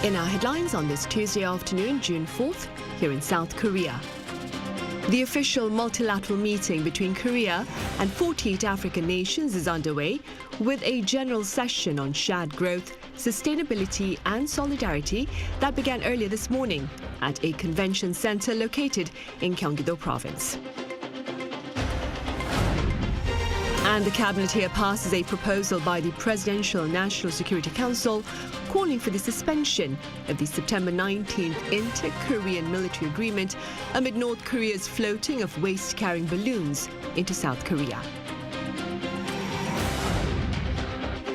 In our headlines on this Tuesday afternoon, June 4th, here in South Korea. The official multilateral meeting between Korea and 48 African nations is underway, with a general session on shared growth, sustainability and solidarity that began earlier this morning at a convention center located in Gyeonggi-do province. And the cabinet here passes a proposal by the Presidential National Security Council calling for the suspension of the September 19th inter-Korean military agreement amid North Korea's floating of waste-carrying balloons into South Korea.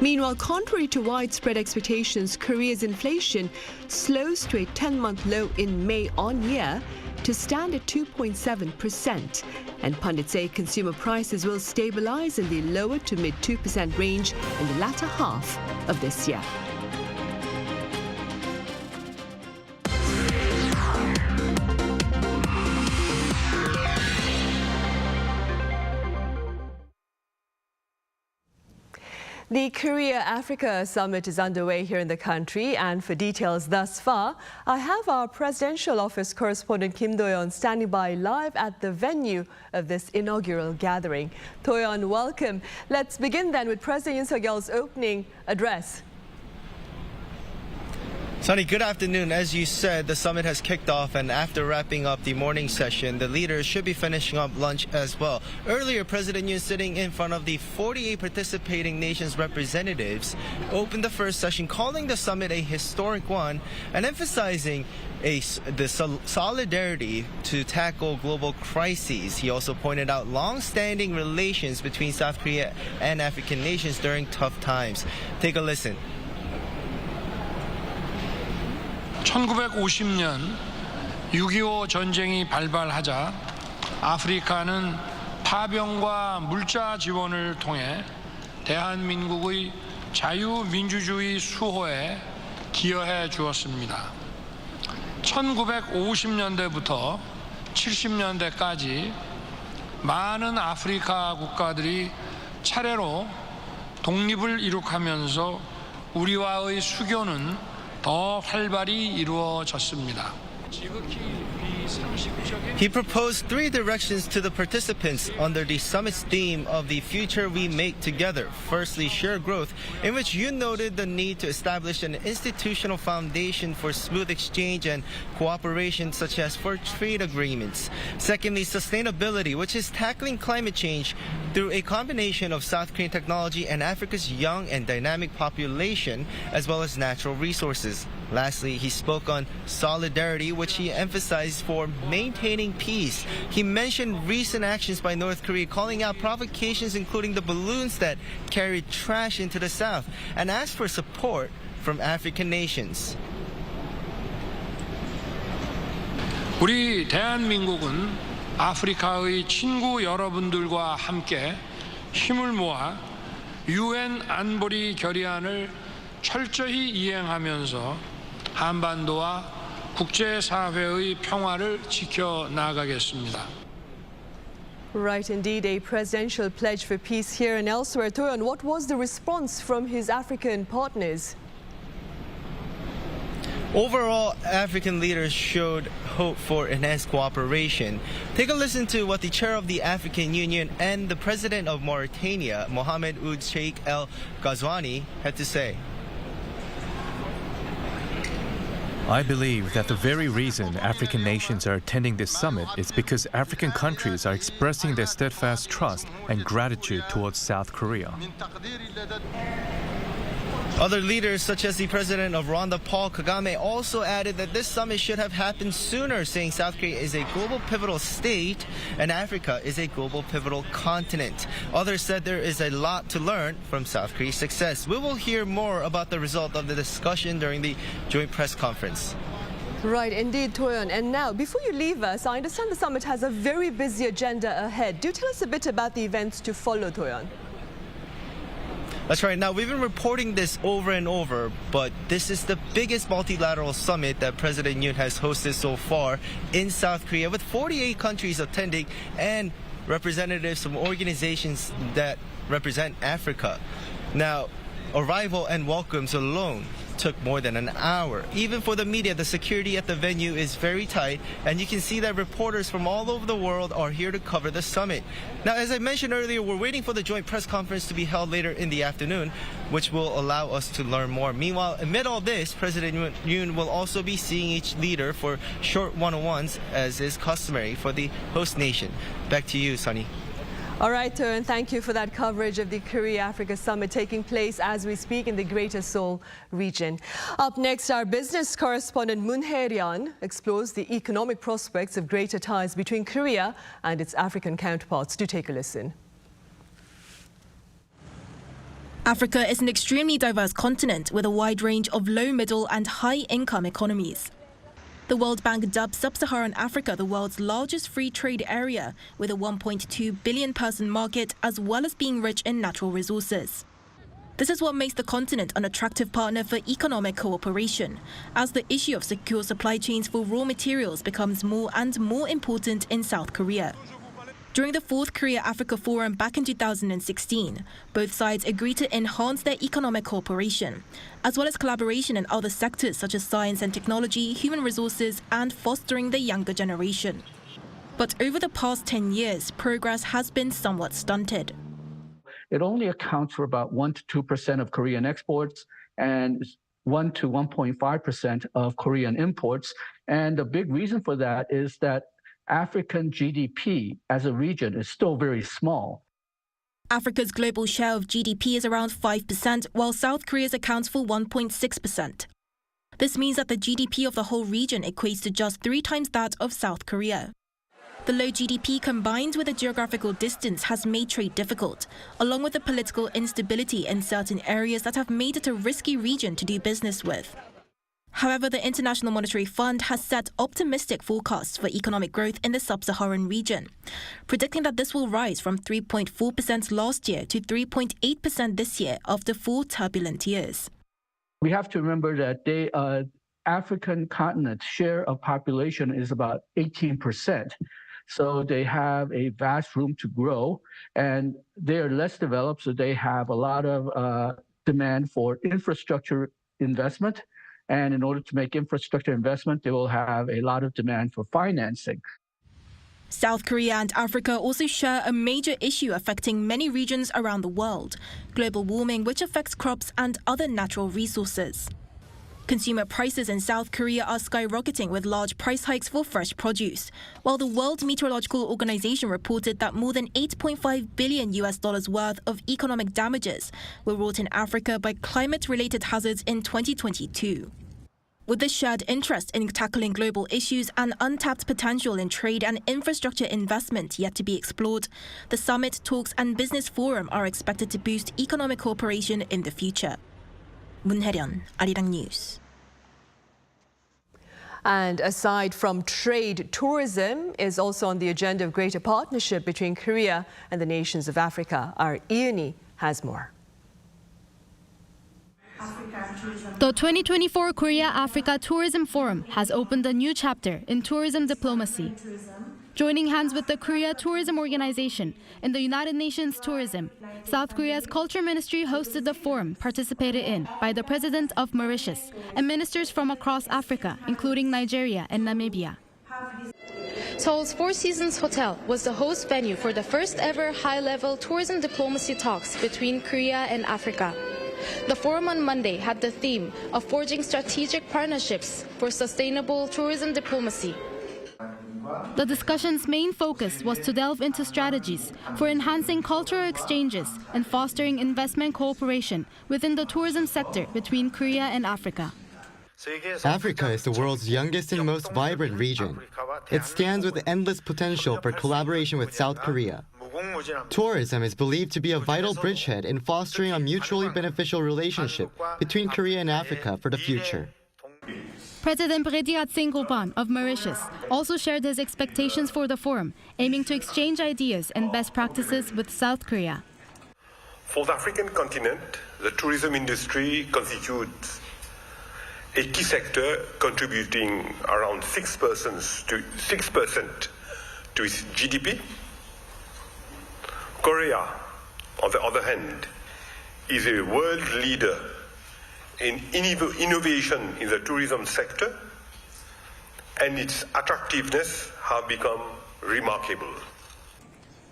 Meanwhile, contrary to widespread expectations, Korea's inflation slows to a 10-month low in May on year to stand at 2.7%. And pundits say consumer prices will stabilize in the lower to mid 2% range in the latter half of this year. The Korea-Africa Summit is underway here in the country, and for details thus far, I have our Presidential Office correspondent Kim Do-yeon standing by live at the venue of this inaugural gathering. Do-yeon, welcome. Let's begin then with President Yoon Suk-yeol's opening address. Sunny, good afternoon. As you said, the summit has kicked off, and after wrapping up the morning session, the leaders should be finishing up lunch as well. Earlier, President Yoon, sitting in front of the 48 participating nations' representatives, opened the first session, calling the summit a historic one and emphasizing the solidarity to tackle global crises. He also pointed out long-standing relations between South Korea and African nations during tough times. Take a listen. 1950년 6.25 전쟁이 발발하자 아프리카는 파병과 물자 지원을 통해 대한민국의 자유민주주의 수호에 기여해 주었습니다. 1950년대부터 70년대까지 많은 아프리카 국가들이 차례로 독립을 이룩하면서 우리와의 수교는 더 활발히 이루어졌습니다. He proposed three directions to the participants under the summit's theme of the future we make together. Firstly, shared growth, in which Yoon noted the need to establish an institutional foundation for smooth exchange and cooperation, such as for trade agreements. Secondly, sustainability, which is tackling climate change through a combination of South Korean technology and Africa's young and dynamic population, as well as natural resources. Lastly, he spoke on solidarity, which he emphasized for maintaining peace. He mentioned recent actions by North Korea, calling out provocations including the balloons that carried trash into the south, and asked for support from African nations. 우리 대한민국은 아프리카의 친구 여러분들과 함께 힘을 모아 UN 안보리 결의안을 철저히 이행하면서 한반도와 국제사회의 평화를 지켜나가겠습니다. Right, indeed, a presidential pledge for peace here and elsewhere. Do-yeon, what was the response from his African partners? Overall, African leaders showed hope for enhanced cooperation. Take a listen to what the chair of the African Union and the president of Mauritania, Mohamed Ould Cheikh El Ghazouani, had to say. I believe that the very reason African nations are attending this summit is because African countries are expressing their steadfast trust and gratitude towards South Korea. Other leaders, such as the president of Rwanda, Paul Kagame, also added that this summit should have happened sooner, saying South Korea is a global pivotal state and Africa is a global pivotal continent. Others said there is a lot to learn from South Korea's success. We will hear more about the result of the discussion during the joint press conference. Right, indeed, Do-yeon. And now, before you leave us, I understand the summit has a very busy agenda ahead. Do tell us a bit about the events to follow, Do-yeon. That's right. Now, we've been reporting this over and over, but this is the biggest multilateral summit that President Yoon has hosted so far in South Korea, with 48 countries attending and representatives from organizations that represent Africa. Now, arrival and welcomes alone took more than an hour. Even for the media, the security at the venue is very tight, and you can see that reporters from all over the world are here to cover the summit. Now, as I mentioned earlier, we're waiting for the joint press conference to be held later in the afternoon, which will allow us to learn more. Meanwhile, amid all this, President Yoon will also be seeing each leader for short one-on-ones, as is customary for the host nation. Back to you, Sunny. All right, Turn, thank you for that coverage of the Korea-Africa Summit taking place as we speak in the Greater Seoul region. Up next, our business correspondent Moon Hae-ryun explores the economic prospects of greater ties between Korea and its African counterparts. Do take a listen. Africa is an extremely diverse continent with a wide range of low, middle and high-income economies. The World Bank dubs Sub-Saharan Africa the world's largest free trade area, with a 1.2 billion person market, as well as being rich in natural resources. This is what makes the continent an attractive partner for economic cooperation, as the issue of secure supply chains for raw materials becomes more and more important in South Korea. During the 4th Korea-Africa Forum back in 2016, both sides agreed to enhance their economic cooperation, as well as collaboration in other sectors such as science and technology, human resources, and fostering the younger generation. But over the past 10 years, progress has been somewhat stunted. It only accounts for about 1 to 2% of Korean exports and 1 to 1.5% of Korean imports. And the big reason for that is that African GDP as a region is still very small. Africa's global share of GDP is around 5%, while South Korea's accounts for 1.6%. This means that the GDP of the whole region equates to just 3 times that of South Korea. The low GDP combined with the geographical distance has made trade difficult, along with the political instability in certain areas that have made it a risky region to do business with. However, the International Monetary Fund has set optimistic forecasts for economic growth in the sub-Saharan region, predicting that this will rise from 3.4% last year to 3.8% this year after 4 turbulent years. We have to remember that the African continent's share of population is about 18%. So they have a vast room to grow, and they are less developed, so they have a lot of demand for infrastructure investment. And in order to make infrastructure investment, they will have a lot of demand for financing. South Korea and Africa also share a major issue affecting many regions around the world: global warming, which affects crops and other natural resources. Consumer prices in South Korea are skyrocketing with large price hikes for fresh produce, while the World Meteorological Organization reported that more than $8.5 billion worth of economic damages were wrought in Africa by climate-related hazards in 2022. With this shared interest in tackling global issues and untapped potential in trade and infrastructure investment yet to be explored, the summit, talks and business forum are expected to boost economic cooperation in the future. Moon Hae-ryun, Arirang News. And aside from trade, tourism is also on the agenda of greater partnership between Korea and the nations of Africa. Our Yoon has more. The 2024 Korea-Africa Tourism Forum has opened a new chapter in tourism diplomacy. Joining hands with the Korea Tourism Organization and the United Nations Tourism, South Korea's Culture Ministry hosted the forum participated in by the President of Mauritius and ministers from across Africa, including Nigeria and Namibia. Seoul's Four Seasons Hotel was the host venue for the first ever high-level tourism diplomacy talks between Korea and Africa. The forum on Monday had the theme of forging strategic partnerships for sustainable tourism diplomacy. The discussion's main focus was to delve into strategies for enhancing cultural exchanges and fostering investment cooperation within the tourism sector between Korea and Africa. Africa is the world's youngest and most vibrant region. It stands with endless potential for collaboration with South Korea. Tourism is believed to be a vital bridgehead in fostering a mutually beneficial relationship between Korea and Africa for the future. President Prediat Singh Gopan of Mauritius also shared his expectations for the forum, aiming to exchange ideas and best practices with South Korea. For the African continent, the tourism industry constitutes a key sector contributing around 6% to its GDP. Korea, on the other hand, is a world leader in innovation in the tourism sector, and its attractiveness have become remarkable.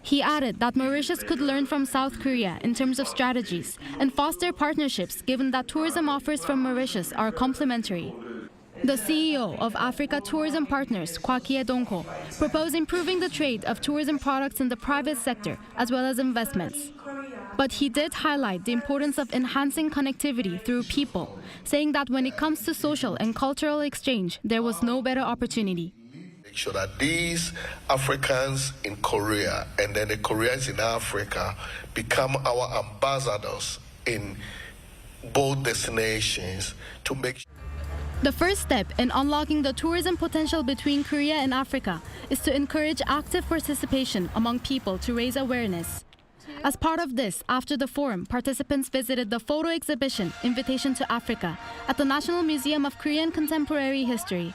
He added that Mauritius could learn from South Korea in terms of strategies and foster partnerships given that tourism offers from Mauritius are complementary. The CEO of Africa Tourism Partners, Kwak Dongko, proposed improving the trade of tourism products in the private sector as well as investments. But he did highlight the importance of enhancing connectivity through people, saying that when it comes to social and cultural exchange, there was no better opportunity. Make sure that these Africans in Korea and then the Koreans in Africa become our ambassadors in both destinations to make sure. The first step in unlocking the tourism potential between Korea and Africa is to encourage active participation among people to raise awareness. As part of this, after the forum, participants visited the photo exhibition, Invitation to Africa, at the National Museum of Korean Contemporary History.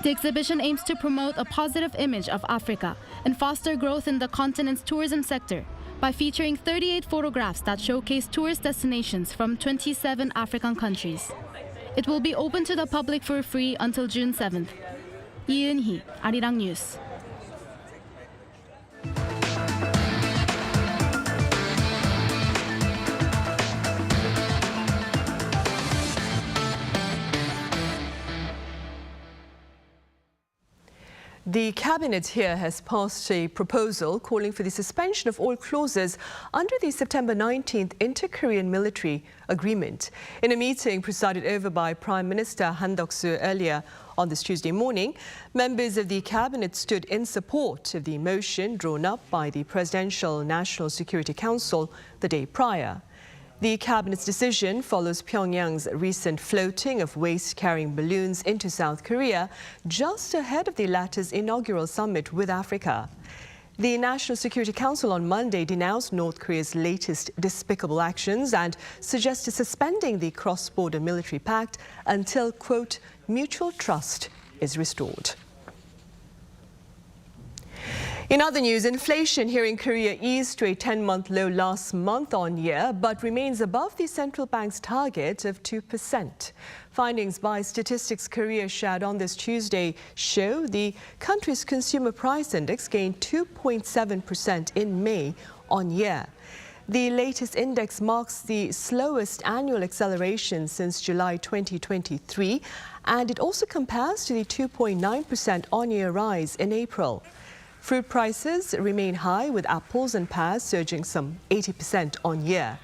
The exhibition aims to promote a positive image of Africa and foster growth in the continent's tourism sector by featuring 38 photographs that showcase tourist destinations from 27 African countries. It will be open to the public for free until June 7th. Yoon, Arirang News. The Cabinet here has passed a proposal calling for the suspension of all clauses under the September 19th Inter-Korean Military Agreement. In a meeting presided over by Prime Minister Han Duck-soo earlier on this Tuesday morning, members of the Cabinet stood in support of the motion drawn up by the Presidential National Security Council the day prior. The Cabinet's decision follows Pyongyang's recent floating of waste-carrying balloons into South Korea just ahead of the latter's inaugural summit with Africa. The National Security Council on Monday denounced North Korea's latest despicable actions and suggested suspending the cross-border military pact until, quote, mutual trust is restored. In other news, inflation here in Korea eased to a 10-month low last month on year, but remains above the central bank's target of 2%. Findings by Statistics Korea shared on this Tuesday show the country's consumer price index gained 2.7% in May on year. The latest index marks the slowest annual acceleration since July 2023, and it also compares to the 2.9% on-year rise in April. Fruit prices remain high, with apples and pears surging some 80% on year.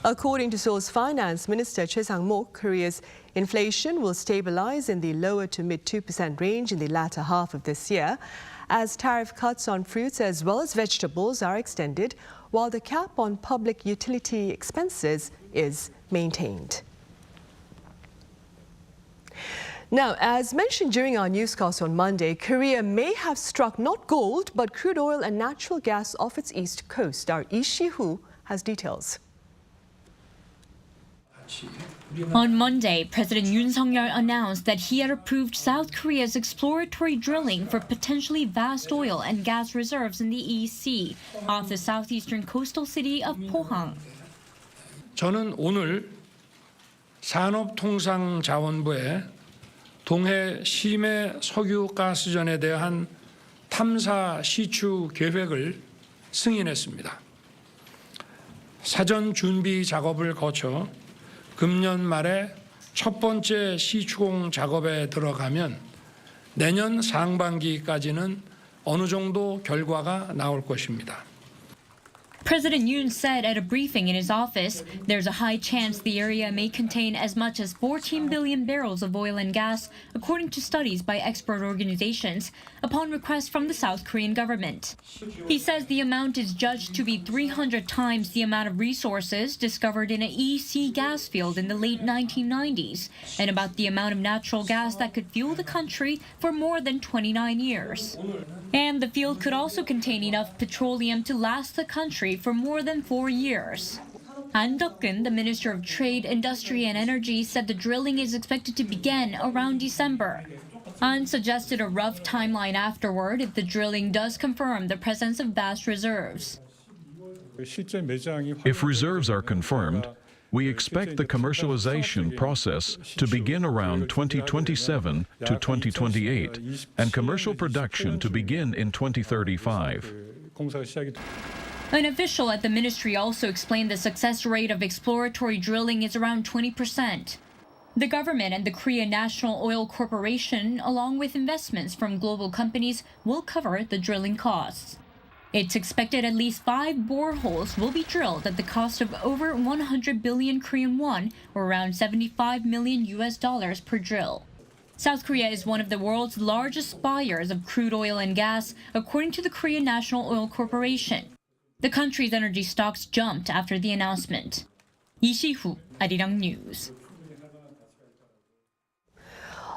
According to Seoul's Finance Minister Choi Sang-mok, Korea's inflation will stabilize in the lower to mid 2% range in the latter half of this year, as tariff cuts on fruits as well as vegetables are extended, while the cap on public utility expenses is maintained. Now, as mentioned during our newscast on Monday, Korea may have struck not gold, but crude oil and natural gas off its east coast. Our Lee Si-hoo has details. On Monday, President Yoon announced that he had approved South Korea's exploratory drilling for potentially vast oil and gas reserves in the East Sea off the southeastern coastal city of Pohang. 저는 오늘 산업통상자원부에 동해 심해 석유 가스전에 대한 탐사 시추 계획을 승인했습니다. 사전 준비 작업을 거쳐 금년 말에 첫 번째 시추공 작업에 들어가면 내년 상반기까지는 어느 정도 결과가 나올 것입니다. President Yoon said at a briefing in his office, there's a high chance the area may contain as much as 14 billion barrels of oil and gas, according to studies by expert organizations, upon request from the South Korean government. He says the amount is judged to be 300 times the amount of resources discovered in an EC gas field in the late 1990s, and about the amount of natural gas that could fuel the country for more than 29 years. And the field could also contain enough petroleum to last the country for more than 4 years. Han Duck-kun, the Minister of Trade, Industry and Energy, said the drilling is expected to begin around December. Han suggested a rough timeline afterward if the drilling does confirm the presence of vast reserves. If reserves are confirmed, We expect the commercialization process to begin around 2027 to 2028 and commercial production to begin in 2035. An official at the ministry also explained the success rate of exploratory drilling is around 20%. The government and the Korea National Oil Corporation, along with investments from global companies, will cover the drilling costs. It's expected at least 5 boreholes will be drilled at the cost of over 100 billion Korean won, or around $75 million per drill. South Korea is one of the world's largest buyers of crude oil and gas, according to the Korea National Oil Corporation. The country's energy stocks jumped after the announcement. Lee Si-hu, Arirang News.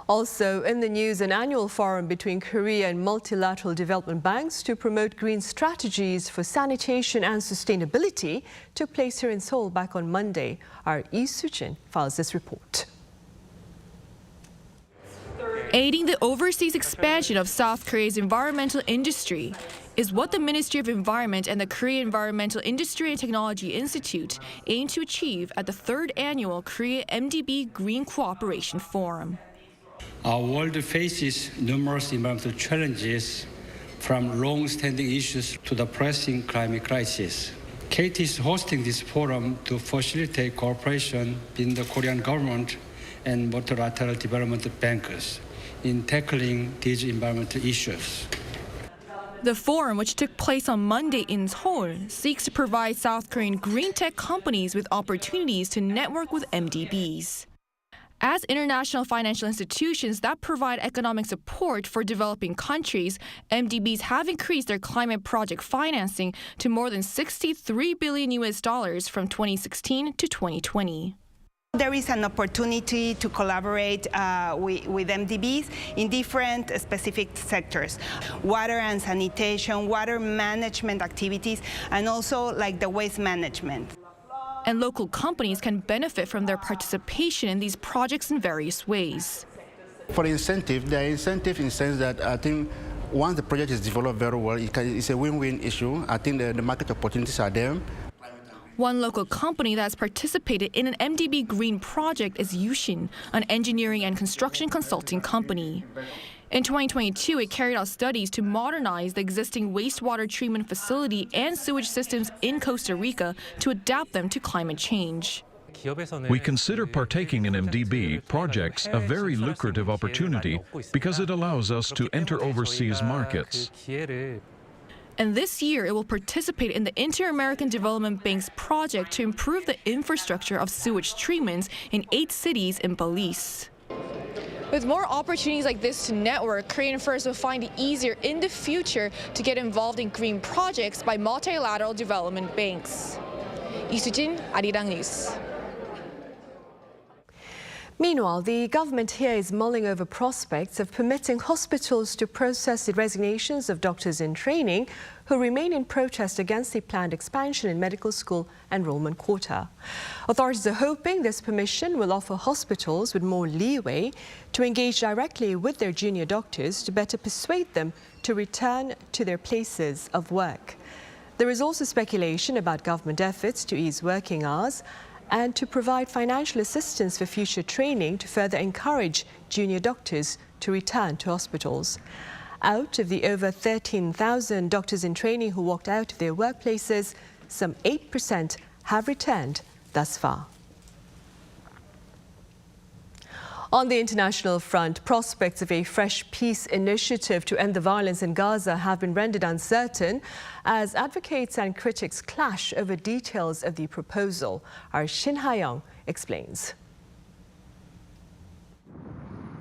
Also in the news, an annual forum between Korea and multilateral development banks to promote green strategies for sanitation and sustainability took place here in Seoul back on Monday. Our Lee Soo-jin files this report. Aiding the overseas expansion of South Korea's environmental industry is what the Ministry of Environment and the Korea Environmental Industry and Technology Institute aim to achieve at the 3rd annual Korea-MDB Green Cooperation Forum. Our world faces numerous environmental challenges, from long-standing issues to the pressing climate crisis. KT is hosting this forum to facilitate cooperation between the Korean government and multilateral development bankers in tackling these environmental issues. The forum, which took place on Monday in Seoul, seeks to provide South Korean green tech companies with opportunities to network with MDBs. As international financial institutions that provide economic support for developing countries, MDBs have increased their climate project financing to more than $63 billion from 2016 to 2020. There is an opportunity to collaborate with MDBs in different specific sectors: water and sanitation, water management activities, and also like the waste management. And local companies can benefit from their participation in these projects in various ways. For incentive, the incentive in the sense that I think once the project is developed very well, it's a win-win issue. I think the market opportunities are there. One local company that's participated in an MDB Green project is Yoon, an engineering and construction consulting company. In 2022, it carried out studies to modernize the existing wastewater treatment facility and sewage systems in Costa Rica to adapt them to climate change. We consider partaking in MDB projects a very lucrative opportunity because it allows us to enter overseas markets. And this year, it will participate in the Inter-American Development Bank's project to improve the infrastructure of sewage treatments in 8 cities in Belize. With more opportunities like this to network, Korean firms will find it easier in the future to get involved in green projects by multilateral development banks. Lee Soo-jin, Arirang News. Meanwhile, the government here is mulling over prospects of permitting hospitals to process the resignations of doctors in training who remain in protest against the planned expansion in medical school enrollment quota. Authorities are hoping this permission will offer hospitals with more leeway to engage directly with their junior doctors to better persuade them to return to their places of work. There is also speculation about government efforts to ease working hours and to provide financial assistance for future training to further encourage junior doctors to return to hospitals. Out of the over 13,000 doctors in training who walked out of their workplaces, some 8% have returned thus far. On the international front, prospects of a fresh peace initiative to end the violence in Gaza have been rendered uncertain as advocates and critics clash over details of the proposal. Our Shin Ha-young explains.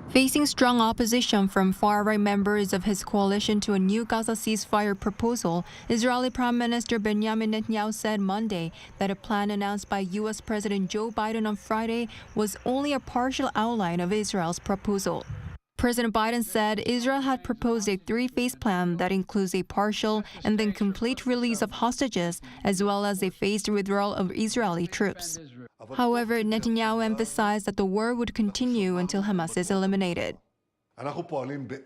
Facing strong opposition from far-right members of his coalition to a new Gaza ceasefire proposal, Israeli Prime Minister Benjamin Netanyahu said Monday that a plan announced by U.S. President Joe Biden on Friday was only a partial outline of Israel's proposal. President Biden said Israel had proposed a 3-phase plan that includes a partial and then complete release of hostages, as well as a phased withdrawal of Israeli troops. However, Netanyahu emphasized that the war would continue until Hamas is eliminated.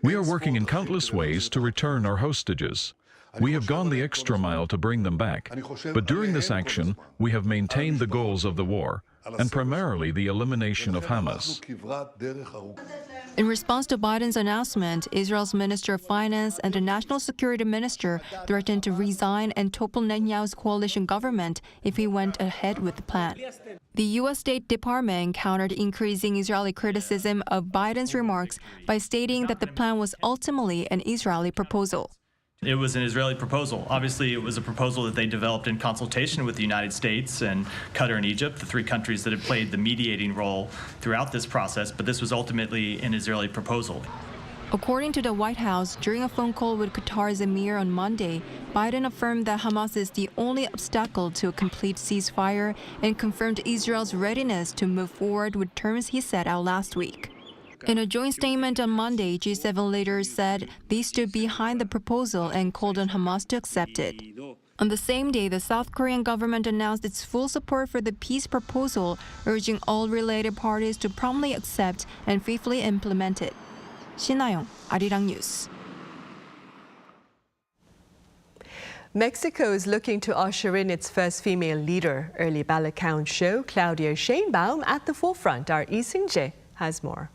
We are working in countless ways to return our hostages. We have gone the extra mile to bring them back. But during this action, we have maintained the goals of the war. and primarily the elimination of Hamas. In response to Biden's announcement, Israel's Minister of Finance and the National Security Minister threatened to resign and topple Netanyahu's coalition government if he went ahead with the plan. The U.S. State Department countered increasing Israeli criticism of Biden's remarks by stating that the plan was ultimately an Israeli proposal. It was an Israeli proposal. Obviously, it was a proposal that they developed in consultation with the United States and Qatar and Egypt, the three countries that have played the mediating role throughout this process, but this was ultimately an Israeli proposal. According to the White House, during a phone call with Qatar's emir on Monday, Biden affirmed that Hamas is the only obstacle to a complete ceasefire and confirmed Israel's readiness to move forward with terms he set out last week. In a joint statement on Monday, G7 leaders said they stood behind the proposal and called on Hamas to accept it. On the same day, the South Korean government announced its full support for the peace proposal, urging all related parties to promptly accept and faithfully implement it. 신하영, Arirang News. Mexico is looking to usher in its first female leader. Early ballot count show Claudia Sheinbaum at the forefront. Our Lee Seung-jae has more.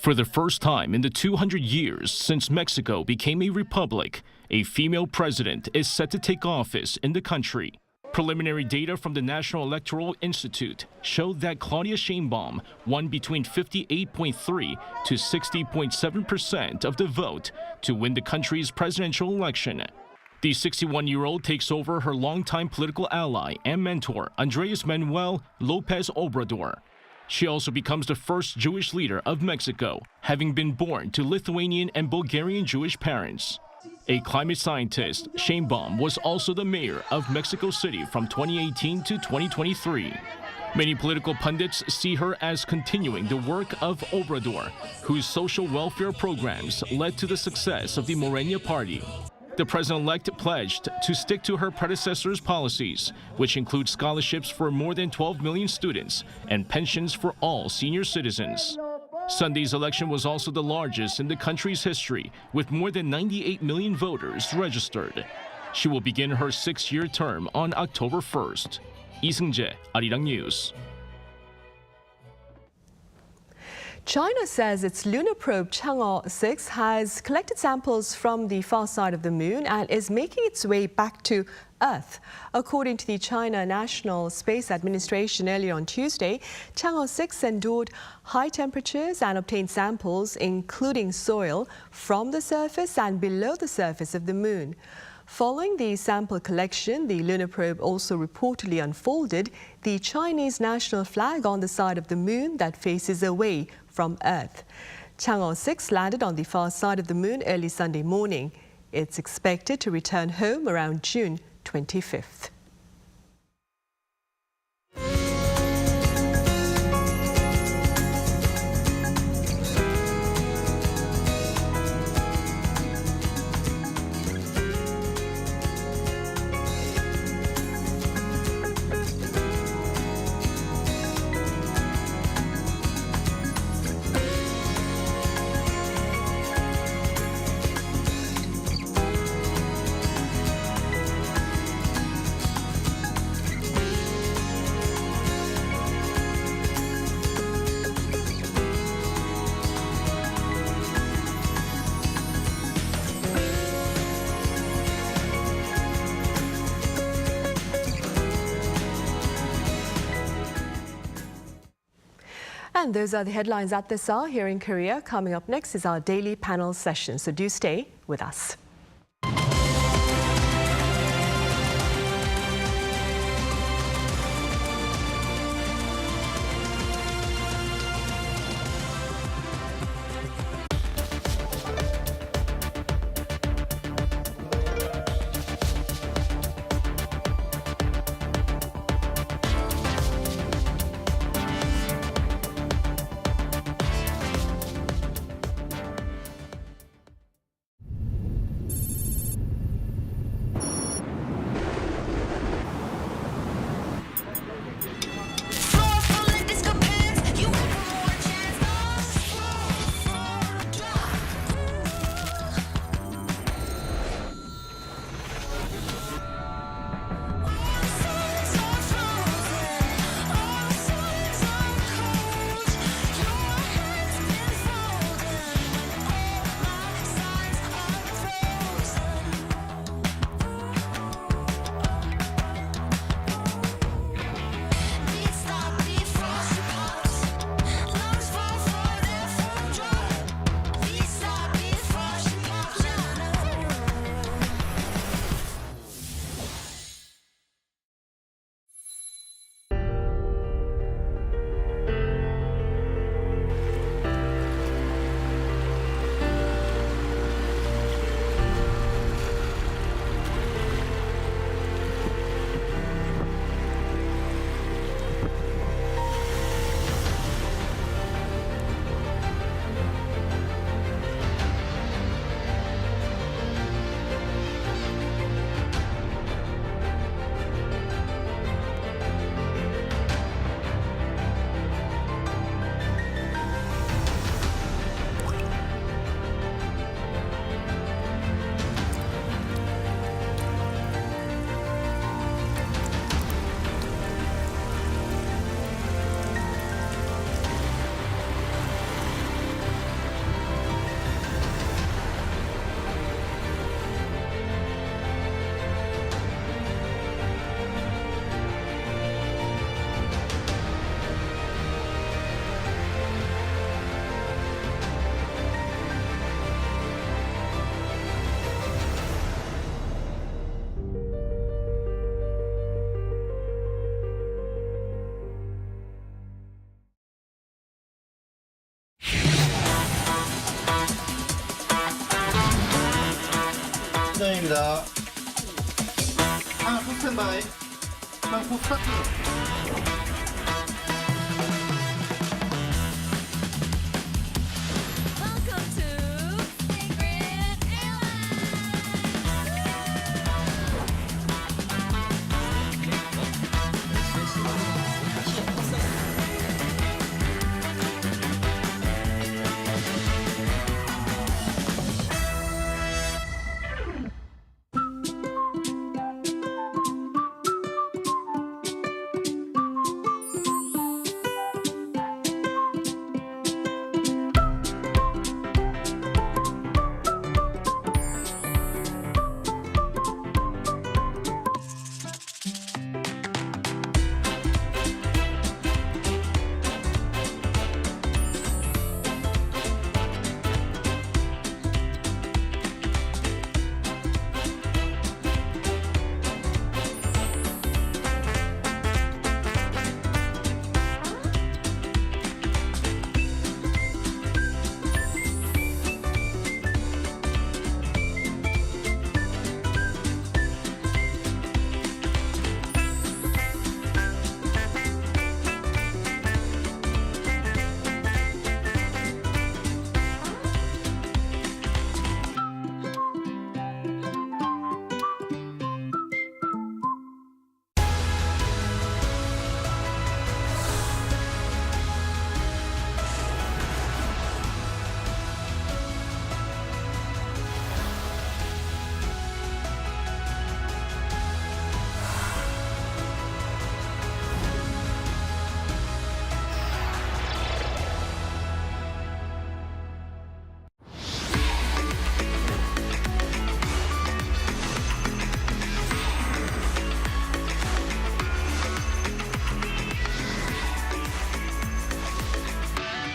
For the first time in the 200 years since Mexico became a republic, a female president is set to take office in the country. Preliminary data from the National Electoral Institute showed that Claudia Sheinbaum won between 58.3% to 60.7% of the vote to win the country's presidential election. The 61-year-old takes over her longtime political ally and mentor, Andrés Manuel López Obrador. She also becomes the first Jewish leader of Mexico, having been born to Lithuanian and Bulgarian Jewish parents. A climate scientist, Sheinbaum was also the mayor of Mexico City from 2018 to 2023. Many political pundits see her as continuing the work of Obrador, whose social welfare programs led to the success of the Morena party. The president-elect pledged to stick to her predecessor's policies, which include scholarships for more than 12 million students and pensions for all senior citizens. Sunday's election was also the largest in the country's history, with more than 98 million voters registered. She will begin her 6-year term on October 1st. Lee Seung-jae, Arirang News. China says its lunar probe Chang'e 6 has collected samples from the far side of the moon and is making its way back to Earth. According to the China National Space Administration earlier on Tuesday, Chang'e 6 endured high temperatures and obtained samples, including soil, from the surface and below the surface of the moon. Following the sample collection, the lunar probe also reportedly unfolded the Chinese national flag on the side of the moon that faces away from Earth. Chang'e 6 landed on the far side of the moon early Sunday morning. It's expected to return home around June 25th. And those are the headlines at this hour here in Korea. Coming up next is our daily panel session, so do stay with us. 감사합니다. 스탠바이.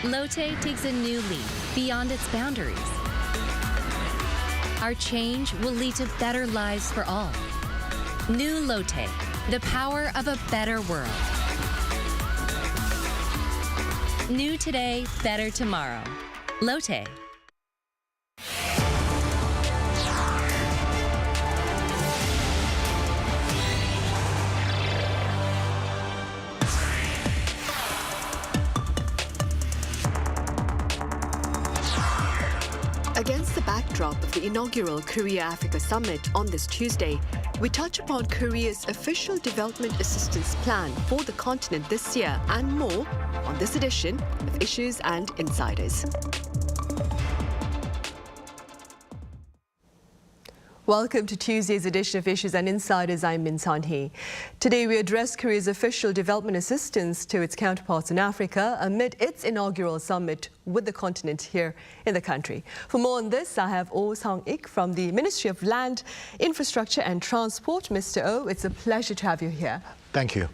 Lotte takes a new leap beyond its boundaries. Our change will lead to better lives for all. New Lotte, the power of a better world. New today, better tomorrow. Lotte. Against the backdrop of the inaugural Korea-Africa Summit on this Tuesday, we touch upon Korea's official development assistance plan for the continent this year and more on this edition of Issues and Insiders. Welcome to Tuesday's edition of Issues and Insiders. I'm Min San-hee. Today we address Korea's official development assistance to its counterparts in Africa amid its inaugural summit with the continent here in the country. For more on this, I have Oh Sang-ik from the Ministry of Land, Infrastructure and Transport. Mr. Oh, it's a pleasure to have you here. Thank you.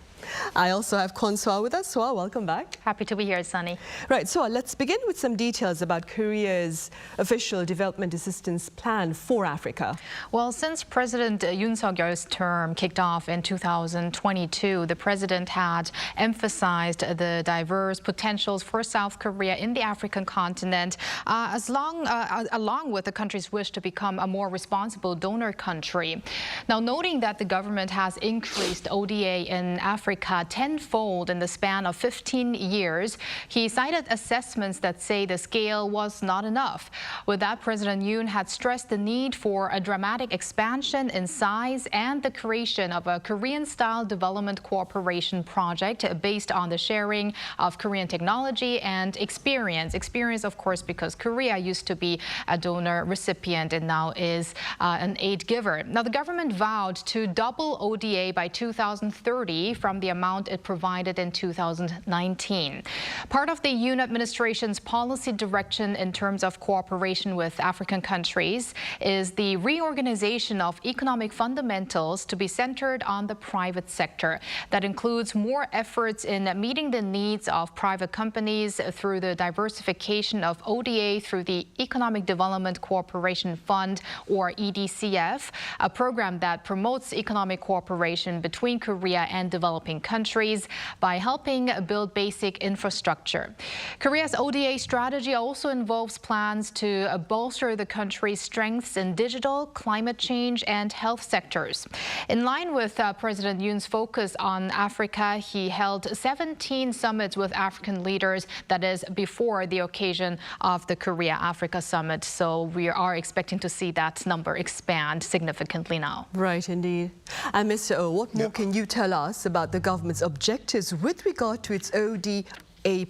I also have Kwon Soa with us. Soa, welcome back. Happy to be here, Sunny. Right, Soa, let's begin with some details about Korea's official development assistance plan for Africa. Well, since President Yoon Suk-yeol's term kicked off in 2022, the president had emphasized the diverse potentials for South Korea in the African continent, along with the country's wish to become a more responsible donor country. Now, noting that the government has increased ODA in Africa tenfold in the span of 15 years, he cited assessments that say the scale was not enough. With that, President Yoon had stressed the need for a dramatic expansion in size and the creation of a Korean-style development cooperation project based on the sharing of Korean technology and experience. Experience, of course, because Korea used to be a donor recipient and now is an aid giver. Now, the government vowed to double ODA by 2030 from the amount it provided in 2019. Part of the Yoon administration's policy direction in terms of cooperation with African countries is the reorganization of economic fundamentals to be centered on the private sector. That includes more efforts in meeting the needs of private companies through the diversification of ODA through the Economic Development Cooperation Fund, or EDCF, a program that promotes economic cooperation between Korea and developing developing countries by helping build basic infrastructure. Korea's ODA strategy also involves plans to bolster the country's strengths in digital, climate change, and health sectors. In line with President Yoon's focus on Africa, he held 17 summits with African leaders, that is, before the occasion of the Korea-Africa summit. So we are expecting to see that number expand significantly now. Right, indeed. And Mr. Oh, what more can you tell us about the government's objectives with regard to its ODA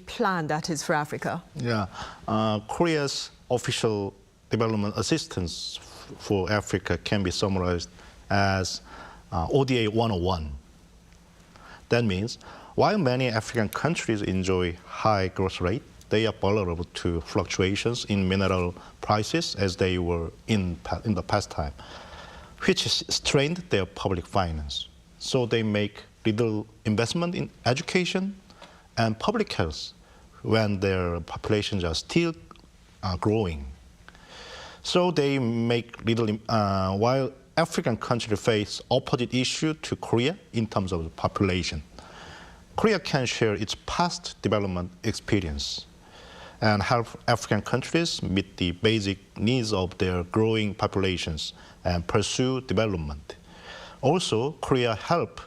plan, that is, for Africa? Yeah, Korea's official development assistance for Africa can be summarized as ODA 101. That means, while many African countries enjoy high growth rate, they are vulnerable to fluctuations in mineral prices as they were in the past time, which strained their public finance. So they make little investment in education and public health when their populations are still growing. So they make little, while African countries face opposite issue to Korea in terms of the population. Korea can share its past development experience and help African countries meet the basic needs of their growing populations and pursue development. Also, Korea help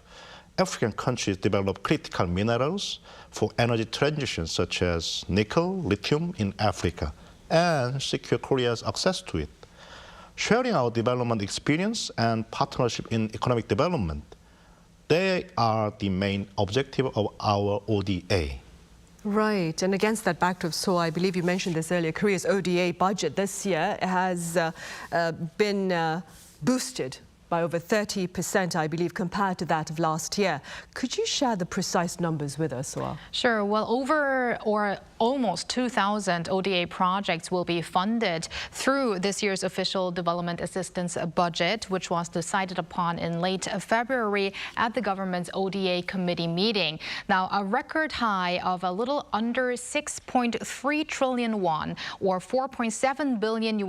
African countries develop critical minerals for energy transition such as nickel, lithium in Africa, and secure Korea's access to it. Sharing our development experience and partnership in economic development, they are the main objective of our ODA. Right, and against that backdrop, so I believe you mentioned this earlier, Korea's ODA budget this year has been boosted by over 30%, I believe, compared to that of last year. Could you share the precise numbers with us, Soa? Sure. Well, over or almost 2,000 ODA projects will be funded through this year's official development assistance budget, which was decided upon in late February at the government's ODA committee meeting. Now, a record high of a little under 6.3 trillion won, or $4.7 billion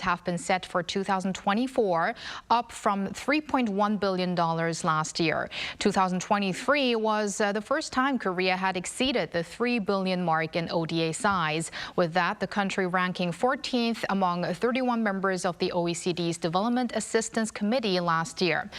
have been set for 2024, up from $3.1 billion last year. 2023 was the first time Korea had exceeded the $3 billion mark in ODA size. With that, the country ranking 14th among 31 members of the OECD's Development Assistance Committee last year.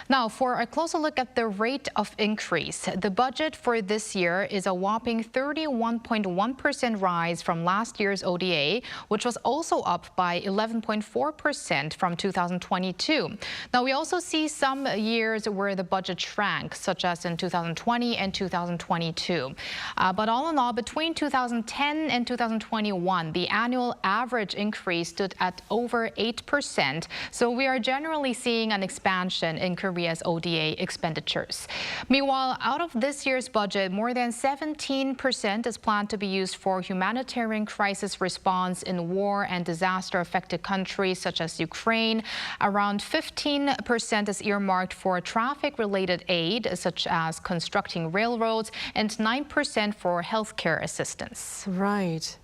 Now, for a closer look at the rate of increase, the budget for this year is a whopping 31.1% rise from last year's ODA, which was also up by 11.4% from 2022. Now, we also see some years where the budget shrank, such as in 2020 and 2022. But all in all, between 2010 and 2021, the annual average increase stood at over 8%. So we are generally seeing an expansion in Korea's ODA expenditures. Meanwhile, out of this year's budget, more than 17% is planned to be used for humanitarian crisis response in war and disaster-affected countries such as Ukraine. Around 15% is earmarked for traffic-related aid, such as constructing railroads, and 9% for healthcare assistance. Right.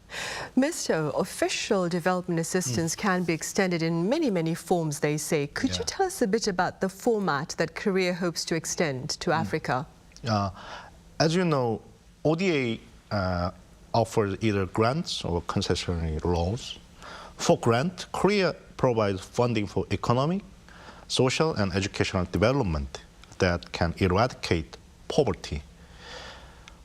Mr. Official development assistance can be extended in many forms, they say. Could you tell us a bit about the format that Korea hopes to extend to Africa? As you know, ODA offers either grants or concessionary loans. For grant, Korea provides funding for economic, social, and educational development that can eradicate poverty.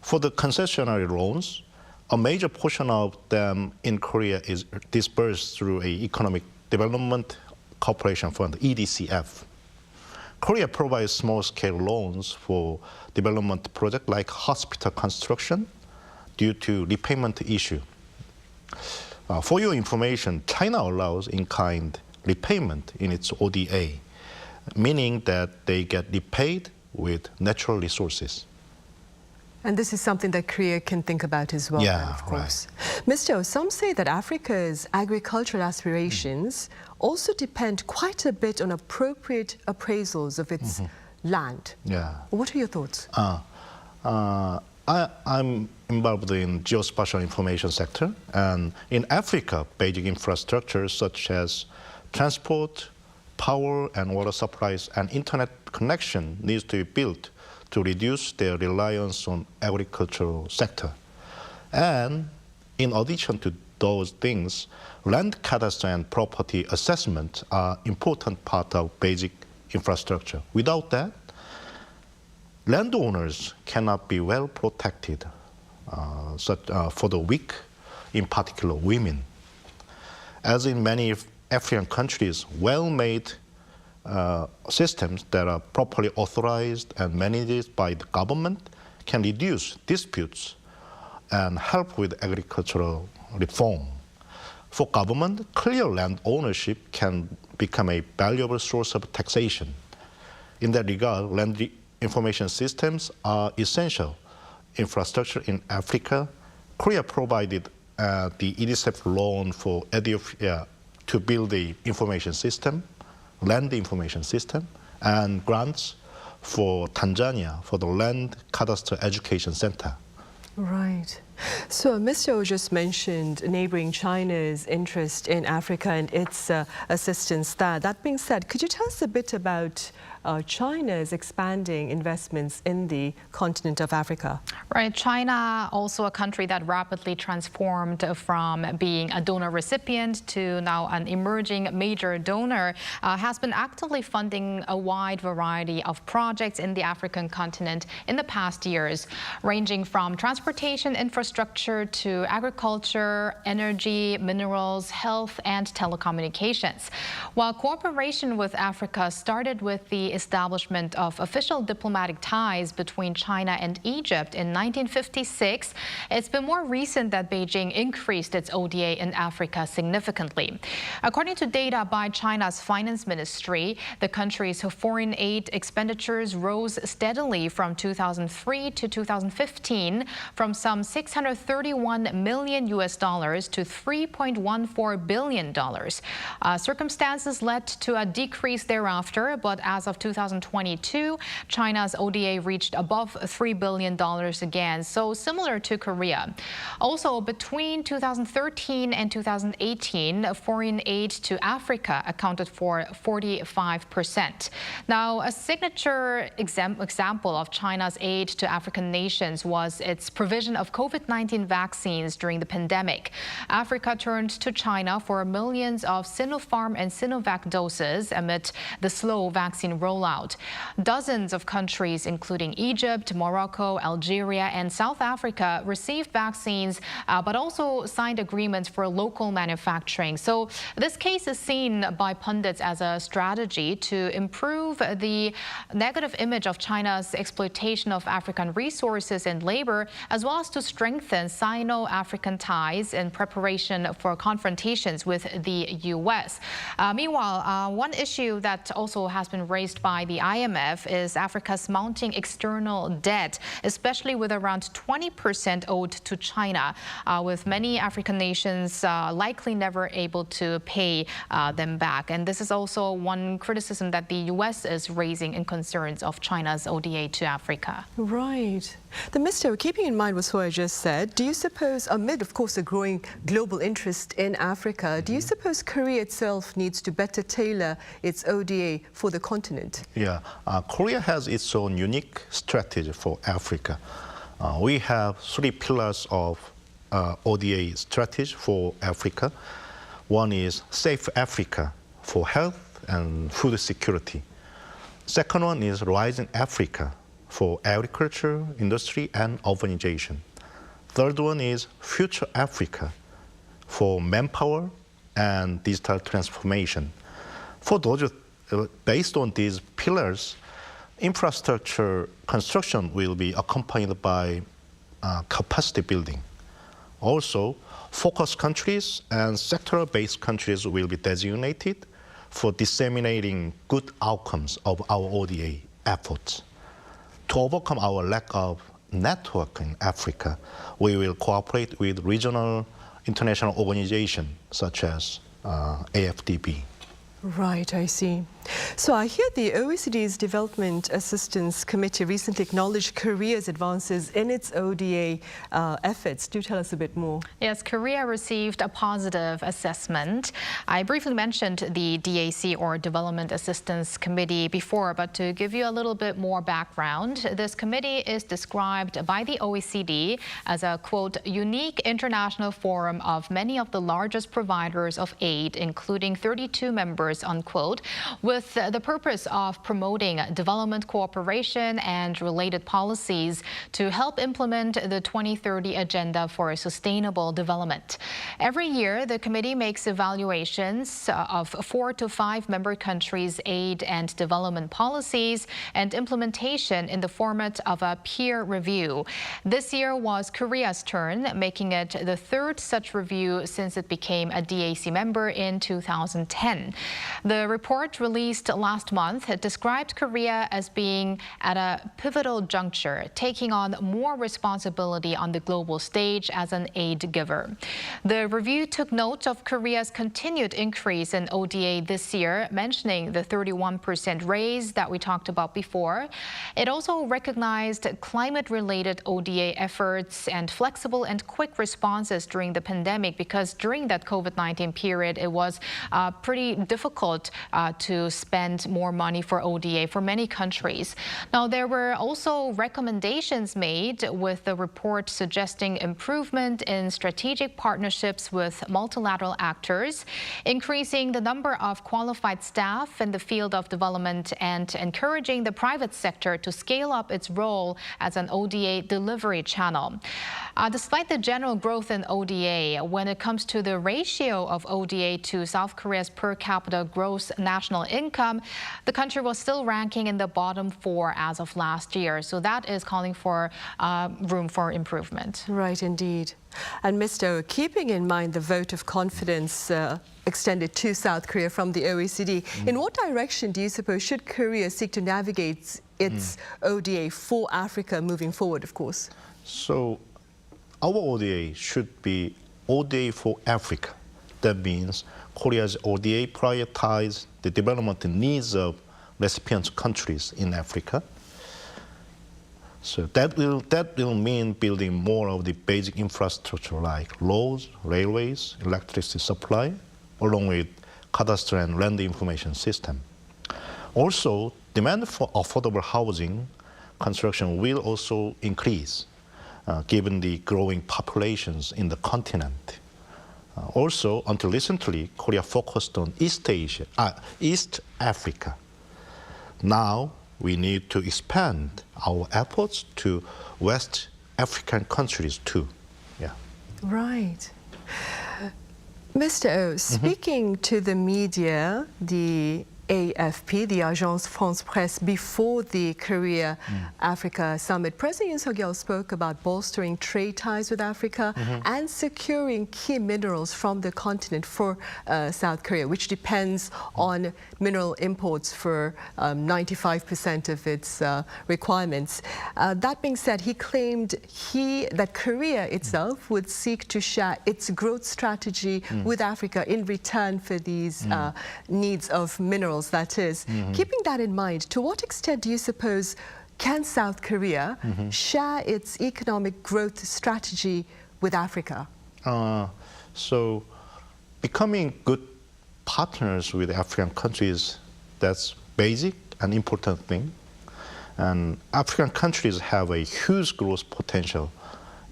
For the concessionary loans, a major portion of them in Korea is disbursed through an Economic Development Cooperation Fund, EDCF. Korea provides small-scale loans for development projects like hospital construction due to repayment issue. For your information, China allows in-kind repayment in its ODA, meaning that they get repaid with natural resources. And this is something that Korea can think about as well, then, of course. Right. Mr. Oh, some say that Africa's agricultural aspirations also depend quite a bit on appropriate appraisals of its land. What are your thoughts? I'm involved in geospatial information sector, and in Africa, basic infrastructure such as transport, power and water supplies, and internet connection needs to be built to reduce their reliance on agricultural sector. And in addition to those things, land cadastre and property assessment are important part of basic infrastructure. Without that, landowners cannot be well protected, for the weak, in particular women. As in many African countries, well-made systems that are properly authorized and managed by the government can reduce disputes and help with agricultural reform. For government, clear land ownership can become a valuable source of taxation. In that regard, land information systems are essential infrastructure in Africa. Korea provided the EDSF loan for Ethiopia to build the information system, land information system, and grants for Tanzania for the land cadastre education center. Right. So Mr. O just mentioned neighboring China's interest in Africa and its assistance there. That being said, could you tell us a bit about China's expanding investments in the continent of Africa? Right. China, also a country that rapidly transformed from being a donor recipient to now an emerging major donor, has been actively funding a wide variety of projects in the African continent in the past years, ranging from transportation infrastructure to agriculture, energy, minerals, health, and telecommunications. While cooperation with Africa started with the establishment of official diplomatic ties between China and Egypt in 1956, it's been more recent that Beijing increased its ODA in Africa significantly. According to data by China's finance ministry, the country's foreign aid expenditures rose steadily from 2003 to 2015, from some $631 million to $3.14 billion. Circumstances led to a decrease thereafter, but as of 2022, China's ODA reached above $3 billion again, so similar to Korea. Also, between 2013 and 2018, foreign aid to Africa accounted for 45%. Now, a signature example of China's aid to African nations was its provision of COVID-19 vaccines during the pandemic. Africa turned to China for millions of Sinopharm and Sinovac doses amid the slow vaccine rollout. Dozens of countries, including Egypt, Morocco, Algeria, and South Africa, received vaccines, but also signed agreements for local manufacturing. So this case is seen by pundits as a strategy to improve the negative image of China's exploitation of African resources and labor, as well as to strengthen Sino-African ties in preparation for confrontations with the U.S. Meanwhile, one issue that also has been raised by the IMF is Africa's mounting external debt, especially with around 20% owed to China, with many African nations likely never able to pay them back. And this is also one criticism that the U.S. is raising in concerns of China's ODA to Africa. Right. Then, Mr. keeping in mind what I just said, do you suppose, amid, of course, a growing global interest in Africa, do you suppose Korea itself needs to better tailor its ODA for the continent? Yeah, Korea has its own unique strategy for Africa. We have three pillars of ODA strategy for Africa. One is Safe Africa for health and food security. Second one is Rising Africa for agriculture, industry, and urbanization. Third one is Future Africa for manpower and digital transformation. For those, based on these pillars, infrastructure construction will be accompanied by capacity building. Also, focus countries and sectoral-based countries will be designated for disseminating good outcomes of our ODA efforts. To overcome our lack of network in Africa, we will cooperate with regional international organizations such as AFDB. Right, I see. So I hear the OECD's Development Assistance Committee recently acknowledged Korea's advances in its ODA efforts. Do tell us a bit more. Yes, Korea received a positive assessment. I briefly mentioned the DAC, or Development Assistance Committee, before, but to give you a little bit more background, this committee is described by the OECD as a, quote, unique international forum of many of the largest providers of aid, including 32 members, unquote, with the purpose of promoting development cooperation and related policies to help implement the 2030 Agenda for Sustainable Development. Every year, the committee makes evaluations of 4 to 5 member countries' aid and development policies and implementation in the format of a peer review. This year was Korea's turn, making it the 3rd such review since it became a DAC member in 2010. The report released last month described Korea as being at a pivotal juncture, taking on more responsibility on the global stage as an aid giver. The review took note of Korea's continued increase in ODA this year, mentioning the 31% raise that we talked about before. It also recognized climate-related ODA efforts and flexible and quick responses during the pandemic, because during that COVID-19 period, it was pretty difficult to spend more money for ODA for many countries. Now, there were also recommendations made, with the report suggesting improvement in strategic partnerships with multilateral actors, increasing the number of qualified staff in the field of development, and encouraging the private sector to scale up its role as an ODA delivery channel. Despite the general growth in ODA, when it comes to the ratio of ODA to South Korea's per capita gross national income, the country was still ranking in the bottom 4 as of last year. So that is calling for room for improvement. Right, indeed. And Mr. O, keeping in mind the vote of confidence extended to South Korea from the OECD, in what direction do you suppose should Korea seek to navigate its ODA for Africa moving forward, of course? So our ODA should be ODA for Africa. That means Korea's ODA prioritize the development needs of recipient countries in Africa. So that will mean building more of the basic infrastructure like roads, railways, electricity supply, along with cadastral and land information system. Also, demand for affordable housing construction will also increase, given the growing populations in the continent. Also, until recently, Korea focused on East Africa. Now, we need to expand our efforts to West African countries too. Yeah. Right. Mr. O, speaking to the media, the AFP, the Agence France-Presse, before the Korea-Africa summit, President Yoon Suk-yeol spoke about bolstering trade ties with Africa and securing key minerals from the continent for South Korea, which depends on mineral imports for 95% of its requirements. That being said, he claimed that Korea itself would seek to share its growth strategy with Africa in return for these needs of minerals. That is, keeping that in mind, to what extent do you suppose can South Korea share its economic growth strategy with Africa? So becoming good partners with African countries, that's basic and important thing. And African countries have a huge growth potential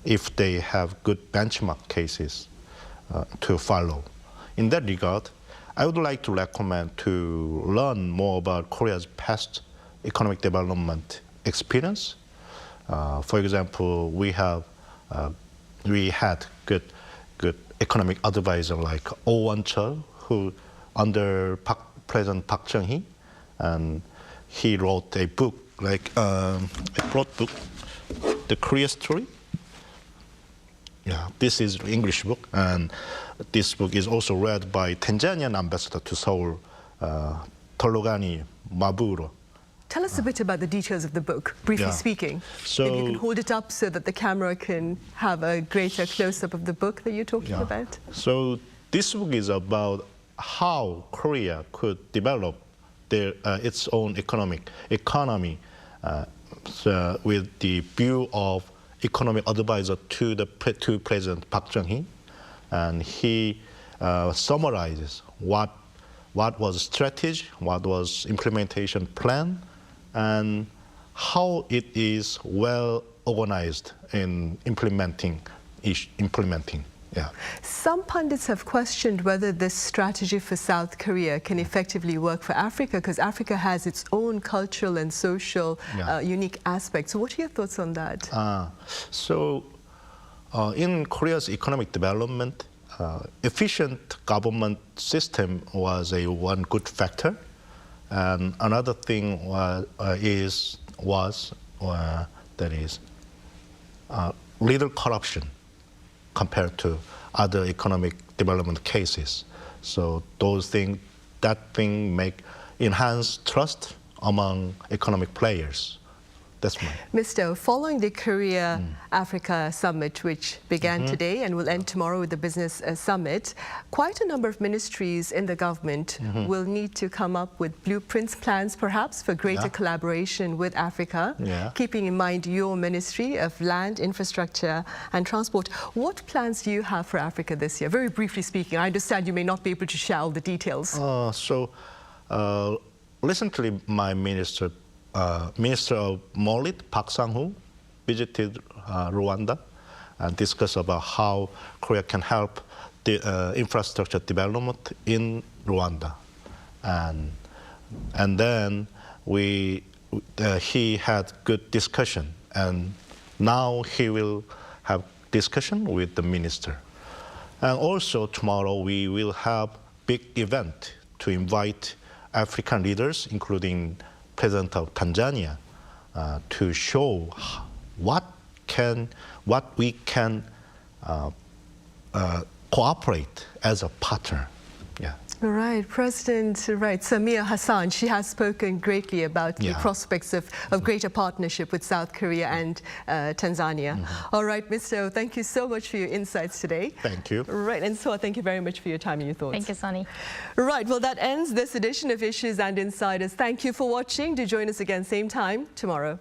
if they have good benchmark cases to follow. In that regard, I would like to recommend to learn more about Korea's past economic development experience. For example, we had good economic advisor like Oh Won-chul, who under President Park Chung-hee, and he wrote a book, like a broad book, The Korea Story. Yeah, this is an English book, and this book is also read by Tanzanian ambassador to Seoul, Tologani Maburo. Tell us a bit about the details of the book, briefly speaking. So, if you can hold it up so that the camera can have a greater close-up of the book that you're talking about. So this book is about how Korea could develop its own economy with the view of economic advisor to President Park Chung-hee, and he summarizes what was strategy, what was implementation plan, and how it is well organized in implementing. Yeah. Some pundits have questioned whether this strategy for South Korea can effectively work for Africa, because Africa has its own cultural and social unique aspects. So what are your thoughts on that? In Korea's economic development, efficient government system was one good factor, and another thing was little corruption compared to other economic development cases. So that thing enhance trust among economic players. That's mine. Mr. O, following the Korea-Africa summit, which began today and will end tomorrow with the business summit, quite a number of ministries in the government will need to come up with blueprints, plans perhaps for greater collaboration with Africa, keeping in mind your Ministry of Land, Infrastructure and Transport. What plans do you have for Africa this year? Very briefly speaking, I understand you may not be able to share all the details. Recently, my Minister of Molit, Park Sang-hoo, visited Rwanda and discussed about how Korea can help the infrastructure development in Rwanda. And then he had good discussion, and now he will have discussion with the minister. And also tomorrow we will have big event to invite African leaders, including President of Tanzania, to show what we can cooperate as a partner. Yeah. Right, Samia Hassan, she has spoken greatly about the prospects of greater partnership with South Korea and Tanzania. All right, Mr. O, thank you so much for your insights today. Thank you. Right, and so thank you very much for your time and your thoughts. Thank you, Sunny. Right, well, that ends this edition of Issues and Insiders. Thank you for watching. Do join us again same time tomorrow.